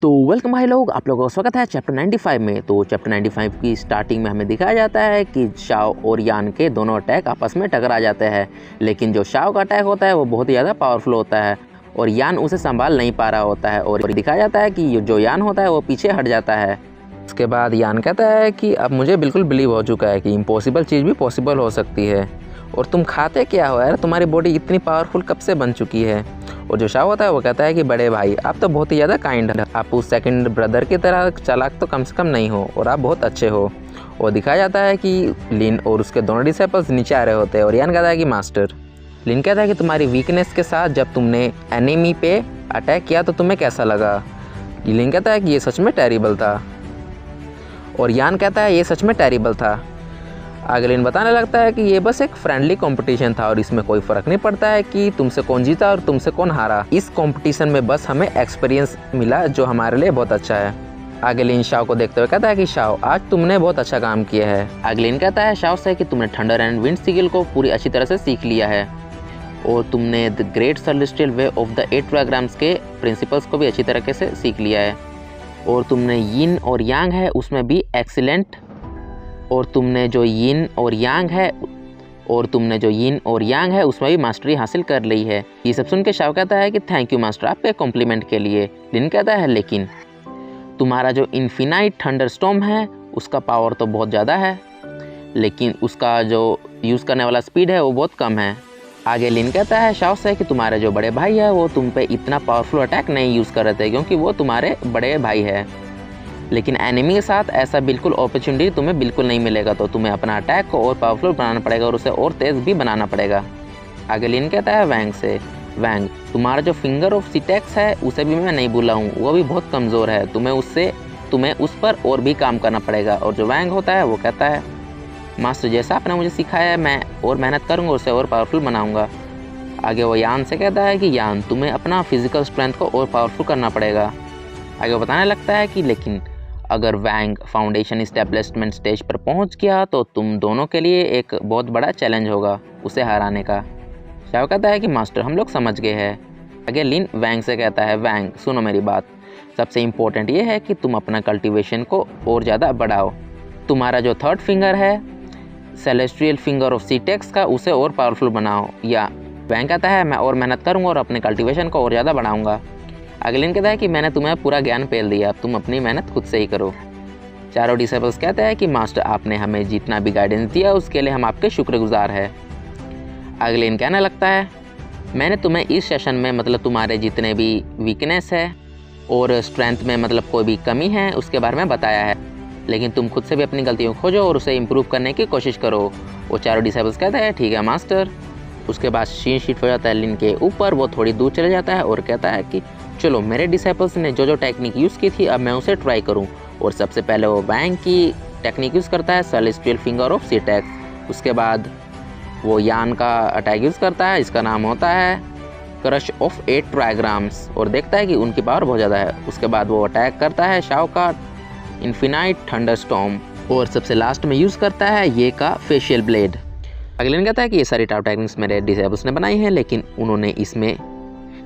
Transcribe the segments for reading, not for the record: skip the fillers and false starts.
तो वेलकम भाई लोग, आप लोगों का स्वागत है चैप्टर 95 में। तो चैप्टर 95 की स्टार्टिंग में हमें दिखाया जाता है कि शाओ और यान के दोनों अटैक आपस में टकरा जाते हैं, लेकिन जो शाओ का अटैक होता है वो बहुत ही ज़्यादा पावरफुल होता है और यान उसे संभाल नहीं पा रहा होता है। और दिखाया जाता है कि जो यान होता है वो पीछे हट जाता है। उसके बाद यान कहता है कि अब मुझे बिल्कुल बिलीव हो चुका है कि इम्पॉसिबल चीज़ भी पॉसिबल हो सकती है। और तुम खाते क्या हो यार, तुम्हारी बॉडी इतनी पावरफुल कब से बन चुकी है। और जो शाओ होता है वो कहता है कि बड़े भाई आप तो बहुत ही ज़्यादा काइंड है, आप उस सेकंड ब्रदर की तरह चालाक तो कम से कम नहीं हो और आप बहुत अच्छे हो। और दिखाया जाता है कि लिन और उसके दोनों डिसेबल्स नीचे आ रहे होते हैं और यान कहता है कि मास्टर। लिन कहता है कि तुम्हारी वीकनेस के साथ जब तुमने एनिमी पे अटैक किया तो तुम्हें कैसा लगा। लिन कहता है कि ये सच में टेरिबल था और यान कहता है ये सच में टेरिबल था। आगे लिन बताने लगता है कि ये बस एक फ्रेंडली कंपटीशन था और इसमें कोई फ़र्क नहीं पड़ता है कि तुमसे कौन जीता और तुमसे कौन हारा। इस कंपटीशन में बस हमें एक्सपीरियंस मिला जो हमारे लिए बहुत अच्छा है। आगे लिन शाओ को देखते हुए कहता है कि शाओ आज तुमने बहुत अच्छा काम किया है। आगे लिन कहता है शाओ से कि तुमने थंडर एंड विंड सिगल को पूरी अच्छी तरह से सीख लिया है और तुमने the great celestial way of the 8 trigrams के प्रिंसिपल्स को भी अच्छी तरीके से सीख लिया है और तुमने यिन और यांग है उसमें भी एक्सीलेंट और तुमने जो यिन और यांग है उसमें भी मास्टरी हासिल कर ली है। ये सब सुन के शाओ कहता है कि थैंक यू मास्टर आपके कॉम्प्लीमेंट के लिए। लिन कहता है लेकिन तुम्हारा जो इन्फिनाइट थंडरस्टॉर्म है उसका पावर तो बहुत ज़्यादा है, लेकिन उसका जो यूज़ करने वाला स्पीड है वो बहुत कम है। आगे लिन कहता है शाओ से कि तुम्हारे जो बड़े भाई है वो तुम पे इतना पावरफुल अटैक नहीं यूज़ कर रहे थे क्योंकि वो तुम्हारे बड़े भाई है, लेकिन एनिमी के साथ ऐसा बिल्कुल अपॉर्चुनिटी तुम्हें बिल्कुल नहीं मिलेगा। तो तुम्हें अपना अटैक को और पावरफुल बनाना पड़ेगा और उसे और तेज़ भी बनाना पड़ेगा। आगे लिन कहता है वैंग से, वैंग तुम्हारा जो फिंगर ऑफ सिटेक्स है उसे भी मैं नहीं भूला हूँ, वो भी बहुत कमज़ोर है, तुम्हें उस पर और भी काम करना पड़ेगा। और जो वैंग होता है वो कहता है मास्टर जैसा आपने मुझे सिखाया है मैं और मेहनत करूँगा, उसे और पावरफुल बनाऊँगा। आगे वो यान से कहता है कि यान तुम्हें अपना फिजिकल स्ट्रेंथ को और पावरफुल करना पड़ेगा। आगे वो बताने लगता है कि लेकिन अगर वैंग फाउंडेशन इस्टेब्लिशमेंट स्टेज पर पहुंच गया तो तुम दोनों के लिए एक बहुत बड़ा चैलेंज होगा उसे हराने का। शाओ कहता है कि मास्टर हम लोग समझ गए हैं। आगे लिन वैंग से कहता है वैंग सुनो मेरी बात, सबसे इम्पोर्टेंट ये है कि तुम अपना कल्टीवेशन को और ज़्यादा बढ़ाओ। तुम्हारा जो थर्ड फिंगर है सेलेस्ट्रियल फिंगर ऑफ सीटेक्स का उसे और पावरफुल बनाओ। या वैंग कहता है मैं और मेहनत करूँगा और अपने कल्टीवेशन को और ज़्यादा बढ़ाऊँगा। आगे लिन कहता है कि मैंने तुम्हें पूरा ज्ञान पेल दिया, अब तुम अपनी मेहनत खुद से ही करो। चारों डिसेबल्स कहते हैं कि मास्टर आपने हमें जितना भी गाइडेंस दिया उसके लिए हम आपके शुक्रगुजार हैं। आगे लिन कहने लगता है मैंने तुम्हें इस सेशन में मतलब तुम्हारे जितने भी वीकनेस है और स्ट्रेंथ में मतलब कोई भी कमी है उसके बारे में बताया है, लेकिन तुम खुद से भी अपनी गलतियों को खोजो और उसे इम्प्रूव करने की कोशिश करो। वो चारों डिसेबल्स कहते हैं ठीक है मास्टर। उसके बाद शीन शीट हो जाता है लिन के ऊपर, वो थोड़ी दूर चले जाता है और कहता है कि चलो मेरे डिसेबल्स ने जो टेक्निक यूज़ की थी अब मैं उसे ट्राई करूं। और सबसे पहले वो वैंग की टेक्निक यूज़ करता है सेलेस्टियल फिंगर ऑफ सीटेक्स। उसके बाद वो यान का अटैक यूज़ करता है, इसका नाम होता है क्रश ऑफ 8 ट्रायग्राम्स और देखता है कि उनकी पावर बहुत ज़्यादा है। उसके बाद वो अटैक करता है शाओ का इन्फिनाइट थंडरस्टॉर्म और सबसे लास्ट में यूज़ करता है ये का फेशियल ब्लेड। अगले ने कहता है कि ये सारी टावर टेक्निक्स मेरे डिसेबल्स ने बनाई हैं, लेकिन उन्होंने इसमें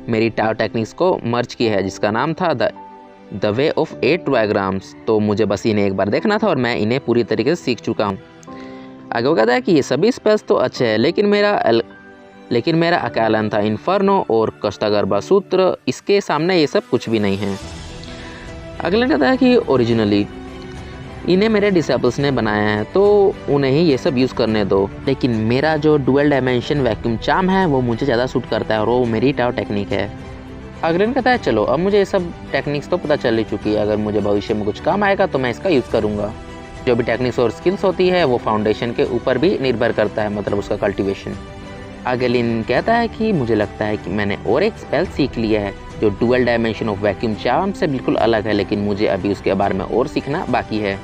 मेरी टावर टेक्निक्स को मर्ज की है जिसका नाम था द वे ऑफ 8 ट्रायग्राम्स। तो मुझे बस इन्हें एक बार देखना था और मैं इन्हें पूरी तरीके से सीख चुका हूँ। आगे वो कहता है कि ये सभी स्पेल्स तो अच्छे हैं, लेकिन मेरा अकालन था इन्फर्नो और कष्टागर्भा सूत्र, इसके सामने ये सब कुछ भी नहीं है। अगले कहता है कि ओरिजिनली इन्हें मेरे डिसेबल्स ने बनाया है तो उन्हें ही ये सब यूज़ करने दो, लेकिन मेरा जो डुअल डायमेंशन वैक्यूम चार्म है वो मुझे ज़्यादा सूट करता है और वो मेरी टावर टेक्निक है। अगलेन कहता है चलो अब मुझे ये सब टेक्निक्स तो पता चल ही चुकी है, अगर मुझे भविष्य में कुछ काम आएगा तो मैं इसका यूज़ करूँगा। जो भी टेक्निक्स और स्किल्स होती है वो फाउंडेशन के ऊपर भी निर्भर करता है, मतलब उसका कल्टिवेशन। आगे लिन कहता है कि मुझे लगता है कि मैंने और एक स्पेल सीख लिया है जो dual dimension of vacuum charm से बिल्कुल अलग है, लेकिन मुझे अभी उसके बारे में और सीखना बाकी है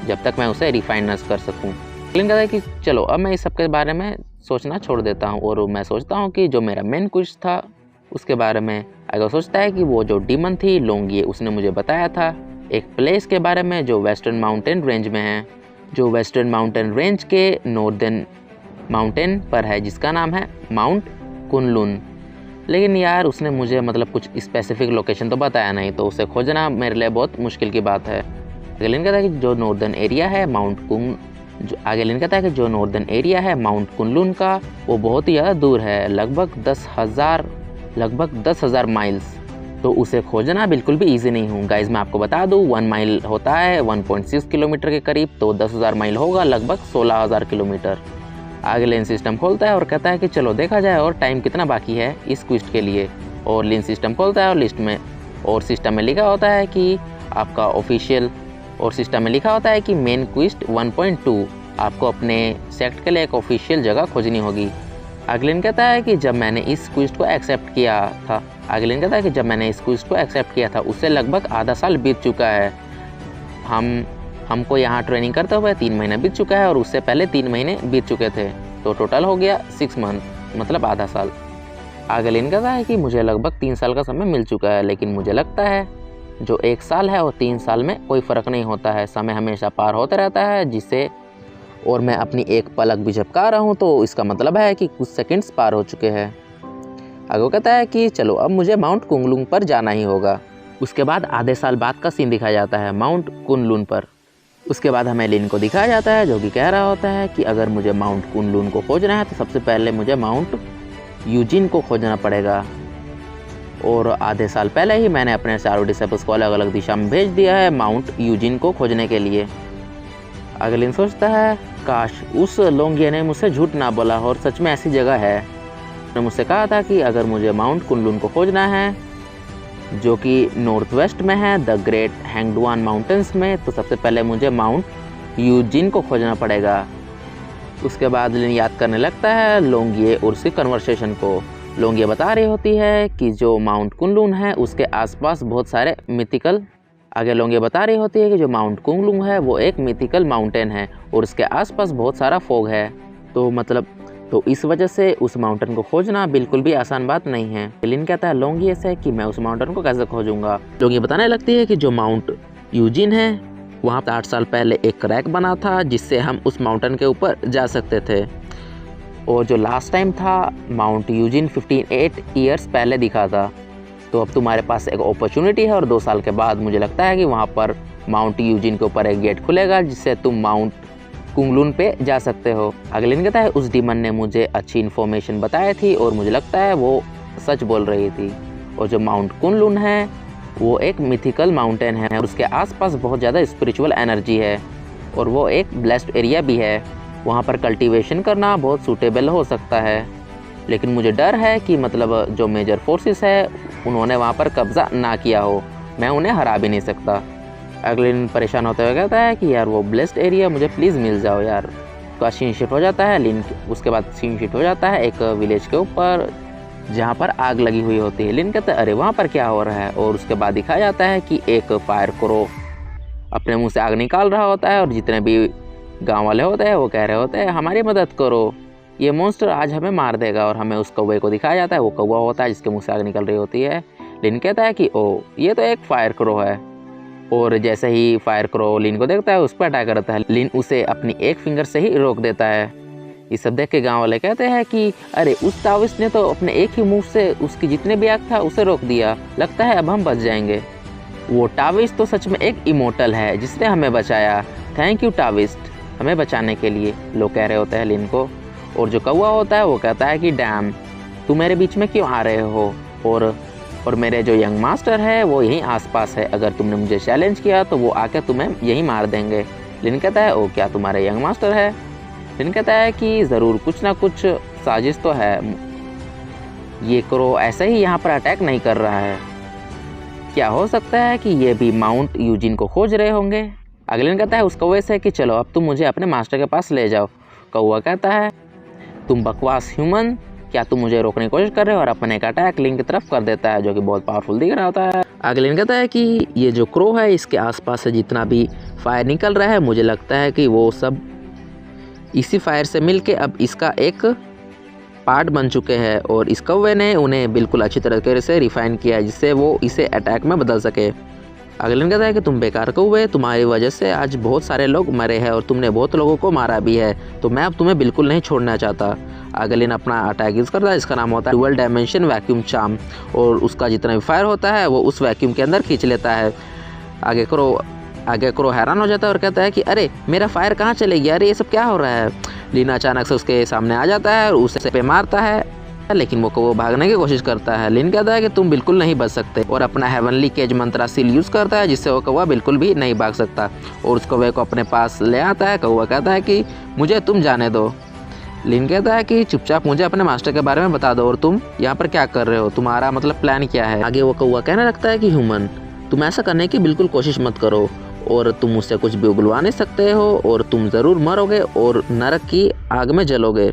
जब तक मैं उसे रिफाइन न कर सकूं। लिन कहता है कि चलो अब मैं इस सब के बारे में सोचना छोड़ देता हूं और मैं सोचता हूं कि जो मेरा मेन क्वेश्चन था उसके बारे में। अगर सोचता है कि वो जो डीमन थी लोंगी उसने मुझे बताया था एक प्लेस के बारे में जो वेस्टर्न माउंटेन रेंज में है, जो वेस्टर्न माउंटेन रेंज के नॉर्दर्न माउंटेन पर है जिसका नाम है माउंट कुनलुन। लेकिन यार उसने मुझे मतलब कुछ स्पेसिफिक लोकेशन तो बताया नहीं, तो उसे खोजना मेरे लिए बहुत मुश्किल की बात है। आगे लिन कहता है कि जो नॉर्दर्न एरिया है माउंट कुनलुन का, वो बहुत ही ज़्यादा दूर है, लगभग 10,000 माइल्स। तो उसे खोजना बिल्कुल भी इजी नहीं हूँ गाइज। मैं आपको बता दूँ 1 माइल होता है 1.6 किलोमीटर के करीब, तो 10,000 माइल होगा लगभग 16,000 किलोमीटर। आगे लिन सिस्टम खोलता है और कहता है कि चलो देखा जाए और टाइम कितना बाकी है इस क्विस्ट के लिए। और लिन सिस्टम खोलता है और सिस्टम में लिखा होता है कि आपका ऑफिशियल, और सिस्टम में लिखा होता है कि मेन क्विस्ट 1.2, आपको अपने सेक्ट के लिए एक ऑफिशियल जगह खोजनी होगी। अगलिन कहता है कि जब मैंने इस क्विस्ट को एक्सेप्ट किया था उससे लगभग आधा साल बीत चुका है। हमको यहाँ ट्रेनिंग करते हुए 3 महीने बीत चुका है और उससे पहले 3 महीने बीत चुके थे, तो टोटल हो गया 6 मंथ, मतलब आधा साल। अगलिन कहता है कि मुझे लगभग 3 साल का समय मिल चुका है, लेकिन मुझे लगता है जो 1 साल है और 3 साल में कोई फ़र्क नहीं होता है, समय हमेशा पार होता रहता है और मैं अपनी एक पलक भी झपका रहा हूँ, तो इसका मतलब है कि कुछ सेकंड्स पार हो चुके हैं। आगे वो कहता है कि चलो अब मुझे माउंट कुनलुन पर जाना ही होगा। उसके बाद आधे साल बाद का सीन दिखाया जाता है माउंट कुनलुन पर। उसके बाद हमें लिन को दिखाया जाता है जो कि कह रहा होता है कि अगर मुझे माउंट कुनलुन को खोजना है तो सबसे पहले मुझे माउंट यूजिन को खोजना पड़ेगा। और आधे साल पहले ही मैंने अपने चारों डिसेबल्स को अलग अलग दिशा में भेज दिया है माउंट यूजिन को खोजने के लिए। अगलिन सोचता है काश उस लोंगिया ने मुझसे झूठ ना बोला और सच में ऐसी जगह है। उसने मुझसे कहा था कि अगर मुझे माउंट कुनलुन को खोजना है जो कि नॉर्थ वेस्ट में है द ग्रेट हैंगडुआन माउंटेन्स में, तो सबसे पहले मुझे माउंट यूजिन को खोजना पड़ेगा। उसके बाद लिन याद करने लगता है लोंगिये और उसकी कन्वर्सेशन को। लोंगिये बता रही होती है कि जो माउंट कुनलुन है उसके आसपास बहुत सारे मिथिकल लोंगिये बता रही होती है कि जो माउंट कुनलुन है वो एक मिथिकल माउंटेन है और उसके आसपास बहुत सारा फॉग है। तो इस वजह से उस माउंटेन को खोजना बिल्कुल भी आसान बात नहीं है। लिन कहता है लोंगिये से कि मैं उस माउंटेन को कैसे खोजूंगा। लोंगिये बताने लगती है कि जो माउंट यूजिन है वहाँ 8 साल पहले एक क्रैक बना था जिससे हम उस माउंटेन के ऊपर जा सकते थे, और जो लास्ट टाइम था माउंट यूजिन 58 ईयर्स पहले दिखा था। तो अब तुम्हारे पास एक अपॉर्चुनिटी है और 2 साल के बाद मुझे लगता है कि वहाँ पर माउंट यूजिन के ऊपर एक गेट खुलेगा जिससे तुम माउंट कुनलुन पे जा सकते हो। अगलिन कहता है उस डीमन ने मुझे अच्छी इन्फॉर्मेशन बताई थी और मुझे लगता है वो सच बोल रही थी। और जो माउंट कुनलुन है वो एक मिथिकल माउंटेन है और उसके आसपास बहुत ज़्यादा स्पिरिचुअल एनर्जी है और वो एक ब्लेस्ड एरिया भी है। वहाँ पर कल्टीवेशन करना बहुत सूटेबल हो सकता है, लेकिन मुझे डर है कि मतलब जो मेजर फोर्सेस है उन्होंने वहाँ पर कब्ज़ा ना किया हो, मैं उन्हें हरा भी नहीं सकता। अगलिन परेशान होते हुए कहता है कि यार वो ब्लेस्ड एरिया मुझे प्लीज़ मिल जाओ यार। उसका सीन शिफ्ट हो जाता है उसके बाद सीन शिफ्ट हो जाता है एक विलेज के ऊपर जहाँ पर आग लगी हुई होती है। लिन कहता है अरे वहाँ पर क्या हो रहा है, और उसके बाद दिखाया जाता है कि एक फायर क्रो अपने मुंह से आग निकाल रहा होता है और जितने भी गांव वाले होते हैं वो कह रहे होते हैं हमारी मदद करो, ये मॉन्स्टर आज हमें मार देगा। और हमें उस कौवे को दिखाया जाता है, वो कौवा होता है जिसके मुंह से आग निकल रही होती है। लिन कहता है कि ओ ये तो एक फायर क्रो है, और जैसे ही फायर क्रो लिन को देखता है उस पर अटैक करता है। लिन उसे अपनी एक फिंगर से ही रोक देता है। ये सब देख के गांव वाले कहते हैं कि अरे उस ताविस्ट ने तो अपने एक ही मुंह से उसकी जितने भी आग था उसे रोक दिया, लगता है अब हम बच जाएंगे। वो टाविस्ट तो सच में एक इमोर्टल है जिसने हमें बचाया, थैंक यू टाविस्ट हमें बचाने के लिए, लोग कह रहे होते हैं लिन को। और जो कौवा होता है वो कहता है कि डैम तुम मेरे बीच में क्यों आ रहे हो, और मेरे जो यंग मास्टर है वो यहीं आसपास है, अगर तुमने मुझे चैलेंज किया तो वो आके तुम्हें यहीं मार देंगे। लिन कहता है ओ क्या तुम्हारे यंग मास्टर है। लिन कहता है कि ज़रूर कुछ ना कुछ साजिश तो है, ये क्रो ऐसे ही यहाँ पर अटैक नहीं कर रहा है, क्या हो सकता है कि ये भी माउंट यूजिन को खोज रहे होंगे। अगलिन कहता है उस कौवे से कि चलो अब तुम मुझे अपने मास्टर के पास ले जाओ। कौवा कहता है तुम बकवास ह्यूमन, क्या तुम मुझे रोकने की कोशिश कर रहे हो, और अपने का अटैक लिन की तरफ कर देता है जो कि बहुत पावरफुल दिख रहा होता है। अगलिन कहता है कि ये जो क्रो है इसके आसपास से जितना भी फायर निकल रहा है मुझे लगता है कि वो सब इसी फायर से मिलके अब इसका एक पार्ट बन चुके हैं, और इस कौवे ने उन्हें बिल्कुल अच्छी तरीके से रिफाइन किया है जिससे वो इसे अटैक में बदल सके। आगे लिन कहता है कि तुम बेकार कौवे, तुम्हारी वजह से आज बहुत सारे लोग मरे हैं और तुमने बहुत लोगों को मारा भी है, तो मैं अब तुम्हें बिल्कुल नहीं छोड़ना चाहता। आगे लिन अपना अटैक यूज़ करता है, इसका नाम होता है डुअल डायमेंशन वैक्यूम चार्म, और उसका जितना भी फायर होता है वो उस वैक्यूम के अंदर खींच लेता है। आगे क्रो हैरान हो जाता है और कहता है कि अरे मेरा फायर कहाँ चले गया, अरे ये सब क्या हो रहा है। लिन अचानक से उसके सामने आ जाता है और उसे पे मारता है, लेकिन वो भागने की कोशिश करता है। लिन कहता है कि तुम बिल्कुल नहीं बच सकते और अपना हेवनली केज मंत्रा सील यूज़ करता है, जिससे वो कौवा बिल्कुल भी नहीं भाग सकता और उस कौवे को अपने पास ले आता है। कौवा कहता है कि मुझे तुम जाने दो। लिन कहता है कि चुपचाप मुझे अपने मास्टर के बारे में बता दो और तुम यहाँ पर क्या कर रहे हो, तुम्हारा मतलब प्लान क्या है। आगे वो कौवा कहने लगता है कि ह्यूमन, तुम ऐसा करने की बिल्कुल कोशिश मत करो और तुम मुझसे कुछ भी उगलवा नहीं सकते हो और तुम ज़रूर मरोगे और नरक की आग में जलोगे।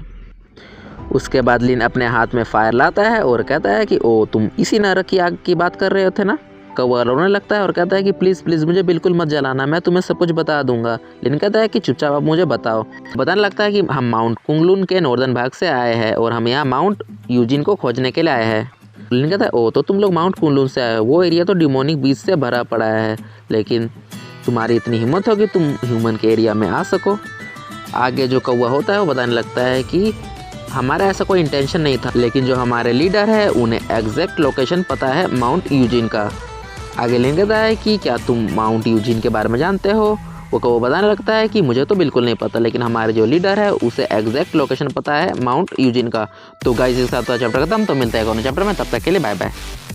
उसके बाद लिन अपने हाथ में फायर लाता है और कहता है कि ओ तुम इसी नरक की आग की बात कर रहे थे ना। कौवा रोने लगता है और कहता है कि प्लीज़ प्लीज़ मुझे बिल्कुल मत जलाना, मैं तुम्हें सब कुछ बता दूंगा। लिन कहता है कि चुपचाप आप मुझे बताओ। बताने लगता है कि हम माउंट कुंगलुन के नॉर्दर्न भाग से आए हैं और हम यहाँ माउंट यूजिन को खोजने के लिए आए हैं। लिन कहता है ओ तो तुम लोग माउंट कुंगलुन से आए हो, वो एरिया तो डिमोनिक बीच से भरा पड़ा है, लेकिन तुम्हारी इतनी हिम्मत हो कि तुम ह्यूमन के एरिया में आ सको। आगे जो कौवा होता है वो बताने लगता है कि हमारा ऐसा कोई इंटेंशन नहीं था, लेकिन जो हमारे लीडर है उन्हें एग्जैक्ट लोकेशन पता है माउंट यूजिन का। आगे लिन कहता है कि क्या तुम माउंट यूजिन के बारे में जानते हो। वो कौवा बताने लगता है कि मुझे तो बिल्कुल नहीं पता, लेकिन हमारे जो लीडर है उसे एग्जैक्ट लोकेशन पता है माउंट यूजिन का। तो गाइस इस के साथ चैप्टर खत्म, तो मिलता है एक और चैप्टर में, तब तक के लिए बाय बाय।